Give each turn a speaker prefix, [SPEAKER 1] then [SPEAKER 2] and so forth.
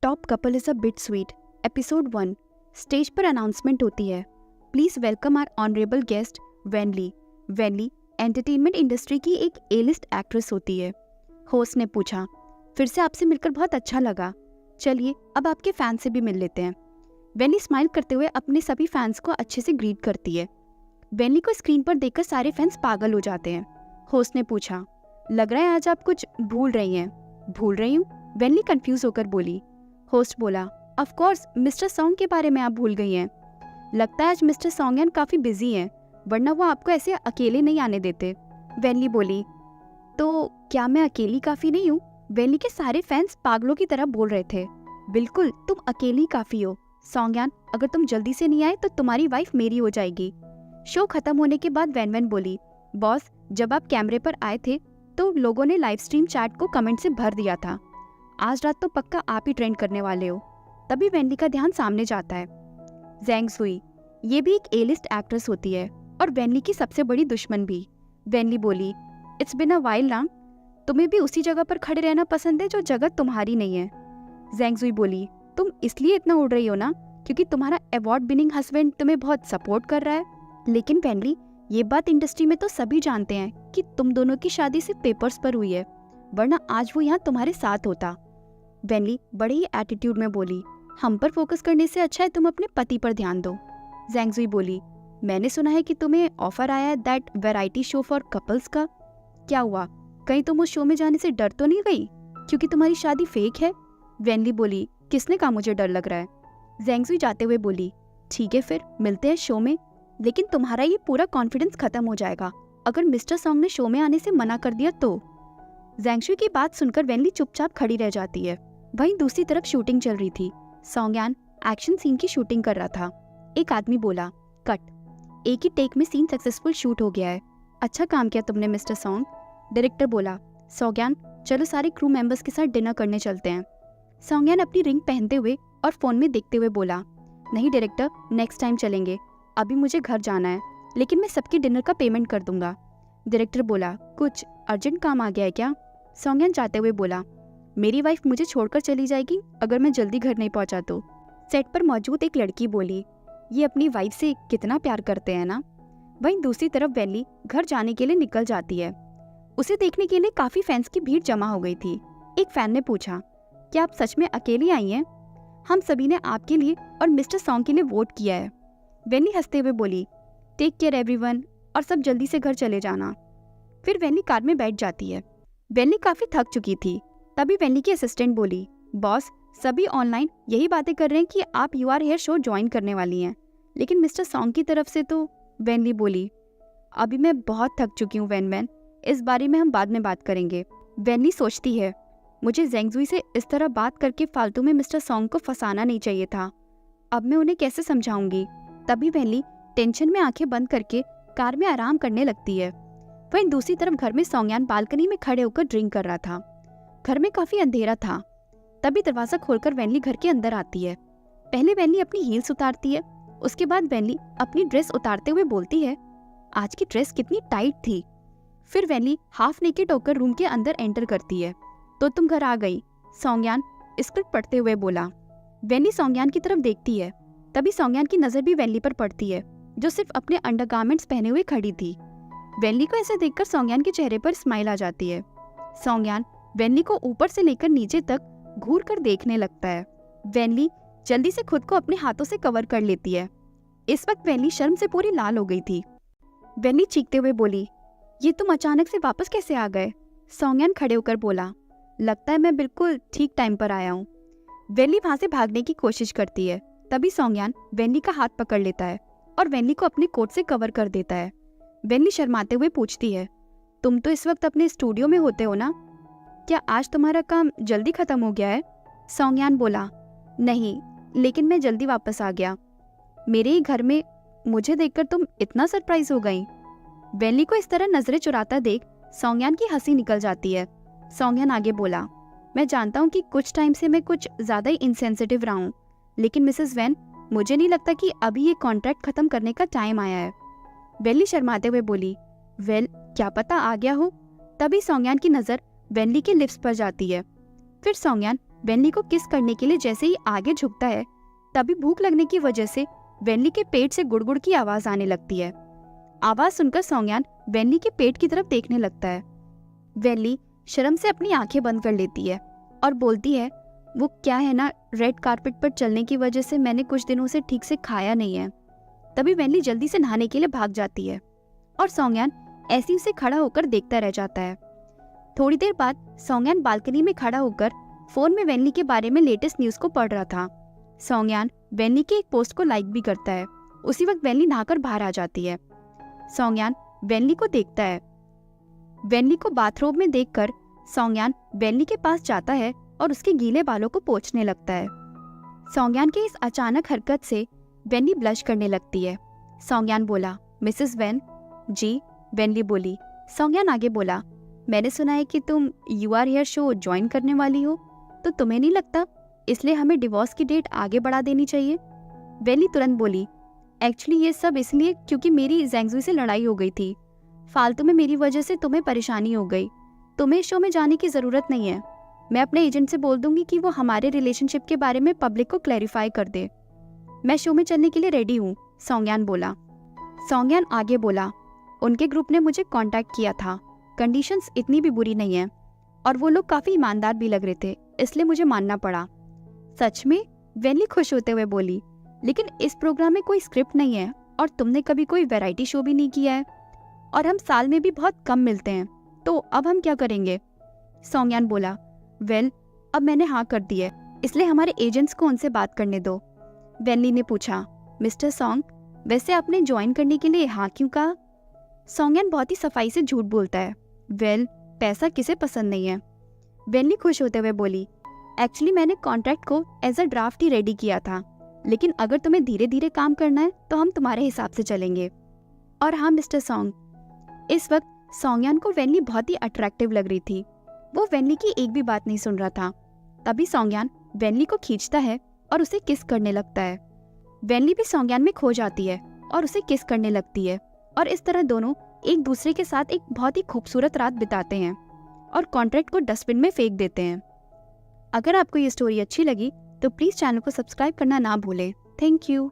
[SPEAKER 1] Top couple is a bit sweet episode 1। Stage पर announcement होती है। Please welcome our honourable guest वेनली। वेनली एंटरटेनमेंट इंडस्ट्री की एक ए लिस्ट एक्ट्रेस होती है। होस्ट ने पूछा, फिर से आपसे मिलकर बहुत अच्छा लगा। चलिए अब आपके फैन से भी मिल लेते हैं। वेनली स्माइल करते हुए अपने सभी फैंस को अच्छे से ग्रीट करती है। वेनली को स्क्रीन पर देखकर सारे फैंस पागल हो जाते हैं। होस्ट ने पूछा, लग रहा है आज आप कुछ भूल रही हैं। भूल रही हूँ? वेनली कंफ्यूज होकर बोली। होस्ट बोला, ऑफ कोर्स मिस्टर सॉन्ग के बारे में आप भूल गई हैं। लगता है आज मिस्टर सॉन्गयान काफी बिजी हैं, वरना वो आपको ऐसे अकेले नहीं आने देते। वेनली बोली, तो क्या मैं अकेली काफी नहीं हूँ? वेनली के सारे फैंस पागलों की तरह बोल रहे थे। बिल्कुल, तुम अकेली काफी हो। सॉन्गयान, अगर तुम जल्दी से नहीं आए तो तुम्हारी वाइफ मेरी हो जाएगी। शो खत्म होने के बाद वेन बोली, बॉस जब आप कैमरे पर आए थे तो लोगों ने लाइव स्ट्रीम चैट को कमेंट से भर दिया था। आज रात तो पक्का आप ही ट्रेंड करने वाले हो। तभी वेनली का ध्यान सामने जाता है। जेंग सुई, ये भी एक ए लिस्ट एक्ट्रेस होती है और वेनली की सबसे बड़ी दुश्मन भी। वेनली बोली, इट्स बिन अ वाइल ना, तुम्हें भी उसी जगह पर खड़े रहना पसंद है जो जगह तुम्हारी नहीं है। जेंग सुई बोली, तुम इसलिए इतना उड़ रही हो ना क्योंकि तुम्हारा अवार्ड विनिंग हस्बैंड तुम्हें बहुत सपोर्ट कर रहा है। लेकिन वेनली, ये बात इंडस्ट्री में तो सभी जानते हैं कि तुम दोनों की शादी सिर्फ पेपर्स पर हुई है, वरना आज वो यहाँ तुम्हारे साथ होता। वेनली बड़े ही एटीट्यूड में बोली, हम पर फोकस करने से अच्छा है तुम अपने पति पर ध्यान दो। जेंग सुई बोली, मैंने सुना है कि तुम्हें ऑफर आया है that variety show for couples का। क्या हुआ, कहीं तुम उस शो में जाने से डर तो नहीं गई क्योंकि तुम्हारी शादी फेक है? वेनली बोली, किसने कहा मुझे डर लग रहा है? जेंग सुई जाते हुए बोली, ठीक है फिर मिलते हैं शो में, लेकिन तुम्हारा ये पूरा कॉन्फिडेंस खत्म हो जाएगा अगर मिस्टर सॉन्ग ने शो में आने से मना कर दिया तो। जेंग सुई की बात सुनकर वेनली चुपचाप खड़ी रह जाती है। वहीं दूसरी तरफ शूटिंग चल रही थी। सॉन्गयान एक्शन सीन की शूटिंग कर रहा था। एक आदमी बोला, कट। एक ही टेक में सीन सक्सेसफुल शूट हो गया है। अच्छा काम किया तुमने मिस्टर सॉन्ग। डायरेक्टर बोला, सॉन्गयान चलो सारे क्रू मेंबर्स के साथ डिनर करने चलते हैं। सॉन्गयान अपनी रिंग पहनते हुए और फोन में देखते हुए बोला, नहीं डायरेक्टर, नेक्स्ट टाइम चलेंगे, अभी मुझे घर जाना है, लेकिन मैं सबके डिनर का पेमेंट कर दूंगा। डायरेक्टर बोला, कुछ अर्जेंट काम आ गया है क्या? सॉन्गयान जाते हुए बोला, मेरी वाइफ मुझे छोड़कर चली जाएगी अगर मैं जल्दी घर नहीं पहुंचा तो। सेट पर मौजूद एक लड़की बोली, ये अपनी वाइफ से कितना प्यार करते हैं ना। वहीं दूसरी तरफ वेनली घर जाने के लिए निकल जाती है। उसे देखने के लिए काफी फैंस की भीड़ जमा हो गई थी। एक फैन ने पूछा, क्या आप सच में अकेली आई हैं? हम सभी ने आपके लिए और मिस्टर सॉन्ग के लिए वोट किया है। वेनली हंसते हुए बोली, टेक केयर एवरीवन, और सब जल्दी से घर चले जाना। फिर वेनली कार में बैठ जाती है। वेनली काफी थक चुकी थी। तभी वेनली की असिस्टेंट बोली, बॉस सभी ऑनलाइन यही बातें कर रहे हैं कि आप you are here show join करने वाली हैं, लेकिन मिस्टर सॉन्ग की तरफ से तो। वेनली बोली, अभी मैं बहुत थक चुकी हूँ वेन, इस बारे में हम बाद में बात करेंगे। वेनली सोचती है, मुझे जेंग सुई से इस तरह बात करके फालतू में मिस्टर सॉन्ग को फंसाना नहीं चाहिए था। अब मैं उन्हें कैसे समझाऊंगी? तभी वेनली टेंशन में आंखें बंद करके कार में आराम करने लगती है। वहीं दूसरी तरफ घर में सॉन्गयान बालकनी में खड़े होकर ड्रिंक कर रहा था। घर में काफी अंधेरा था। तभी दरवाजा खोलकर वेनली घर के अंदर आती है। पहले वेनली अपनी हील्स उतारती है, उसके बाद वेनली अपनी ड्रेस उतारते हुए बोलती है, आज की ड्रेस कितनी टाइट थी। फिर वेनली हाफ नेकेड होकर रूम के अंदर एंटर करती है। तो तुम घर आ गई, सॉन्गयान स्क्रिप्ट पढ़ते हुए बोला। वेनली सॉन्गयान की तरफ देखती है। तभी सॉन्गयान की नजर भी वेनली पर पड़ती है, जो सिर्फ अपने अंडरगारमेंट्स पहने हुए खड़ी थी। वेनली को ऐसे देखकर सॉन्गयान के चेहरे पर स्माइल आ जाती है। सॉन्गयान वेनली को ऊपर से लेकर नीचे तक घूर कर देखने लगता है। वेनली जल्दी से खुद को अपने हाथों से कवर कर लेती है। इस वक्त वेनली शर्म से पूरी लाल हो गई थी। वेनली चीखते हुए बोली, ये तुम अचानक से वापस कैसे आ गए? सॉन्गयान खड़े होकर बोला, लगता है मैं बिल्कुल ठीक टाइम पर आया हूँ। वेनली वहां से भागने की कोशिश करती है। तभी सॉन्गयान वेनली का हाथ पकड़ लेता है और वेनली को अपने कोट से कवर कर देता है। वेनली शर्माते हुए पूछती है, तुम तो इस वक्त अपने स्टूडियो में होते हो ना? क्या आज तुम्हारा काम जल्दी खत्म हो गया है? सॉन्गयान बोला, नहीं, लेकिन मैं जल्दी वापस आ गया। मेरे ही घर में मुझे देखकर तुम इतना सरप्राइज हो गई। वेनली को इस तरह नजरें चुराता देख सॉन्गयान की हंसी निकल जाती है। सॉन्गयान आगे बोला, मैं जानता हूँ कि कुछ टाइम से मैं कुछ ज्यादा ही इनसेंसिटिव रहा हूँ, लेकिन मिसेस वेन, मुझे नहीं लगता कि अभी ये कॉन्ट्रैक्ट खत्म करने का टाइम आया है। वेनली शर्माते हुए बोली, वेल क्या पता आ गया हो। तभी सॉन्गयान की नजर वेनली के लिप्स पर जाती है। फिर सॉन्गयान वेनली को किस करने के लिए जैसे ही आगे झुकता है, तभी भूख लगने की वजह से वेनली के पेट से गुड़गुड़ की आवाज आने लगती है। आवाज सुनकर सोंगयान वेनली के पेट की तरफ देखने लगता है। वेनली शर्म से अपनी आंखें बंद कर लेती है और बोलती है, वो क्या है ना, रेड कारपेट पर चलने की वजह से मैंने कुछ दिनों से ठीक से खाया नहीं है। तभी वेनली जल्दी से नहाने के लिए भाग जाती है और सोंगयान ऐसे ही उसे खड़ा होकर देखता रह जाता है। थोड़ी देर बाद सोंगयान बालकनी में खड़ा होकर फोन में वेनली के बारे में लेटेस्ट न्यूज को पढ़ रहा था। सोंगयान वेनली के एक पोस्ट को लाइक भी करता है। उसी वक्त वेनली नहाकर बाहर आ जाती है। सोंगयान वेनली को देखता है। वेनली को बाथरोब में देखकर सोंगयान वेनली के पास जाता है और उसके गीले बालों को पोंछने लगता है। सोंगयान के इस अचानक हरकत से वेनली ब्लश करने लगती है। सोंगयान बोला, मिसेस वेन? जी, वेनली बोली। सोंगयान आगे बोला, मैंने सुना है कि तुम you are here show join करने वाली हो, तो तुम्हें नहीं लगता इसलिए हमें डिवोर्स की डेट आगे बढ़ा देनी चाहिए? वेनली तुरंत बोली, एक्चुअली ये सब इसलिए क्योंकि मेरी ज़ैंगज़ुई से लड़ाई हो गई थी। फालतू में मेरी वजह से तुम्हें परेशानी हो गई। तुम्हें इस शो में जाने की ज़रूरत नहीं है। मैं अपने एजेंट से बोल दूंगी कि वो हमारे रिलेशनशिप के बारे में पब्लिक को क्लैरिफाई कर दे। मैं शो में चलने के लिए रेडी हूँ, सोंगयान बोला। सोंगयान आगे बोला, उनके ग्रुप ने मुझे कांटेक्ट किया था। कंडीशंस इतनी भी बुरी नहीं है और वो लोग काफ़ी ईमानदार भी लग रहे थे, इसलिए मुझे मानना पड़ा। सच में? वेनली खुश होते हुए बोली, लेकिन इस प्रोग्राम में कोई स्क्रिप्ट नहीं है और तुमने कभी कोई वैरायटी शो भी नहीं किया है और हम साल में भी बहुत कम मिलते हैं, तो अब हम क्या करेंगे? सोंगयान बोला, वेल, अब मैंने हाँ कर दी है, इसलिए हमारे एजेंट्स को उनसे बात करने दो। वेनली ने पूछा, मिस्टर सोंग, वैसे आपने ज्वाइन करने के लिए हाँ क्यों कहा? सोंगयान बहुत ही सफाई से झूठ बोलता है, वेल, पैसा किसे पसंद नहीं है। वेनली खुश होते हुए बोली, एक्चुअली मैंने कॉन्ट्रैक्ट को एज अ ड्राफ्ट ही रेडी किया था, लेकिन अगर तुम्हें धीरे धीरे काम करना है तो हम तुम्हारे हिसाब से चलेंगे। और हाँ मिस्टर सोंग, इस वक्त सोंगयान को वेनली बहुत ही अट्रैक्टिव लग रही थी। वो वेनली की एक भी बात नहीं सुन रहा था। तभी सोंगयान वेनली को खींचता है और उसे किस करने लगता है। वेनली भी सोंगयान में खो जाती है और उसे किस करने लगती है और इस तरह दोनों एक दूसरे के साथ एक बहुत ही खूबसूरत रात बिताते हैं और कॉन्ट्रैक्ट को डस्टबिन में फेंक देते हैं। अगर आपको ये स्टोरी अच्छी लगी तो प्लीज़ चैनल को सब्सक्राइब करना ना भूलें। Thank you.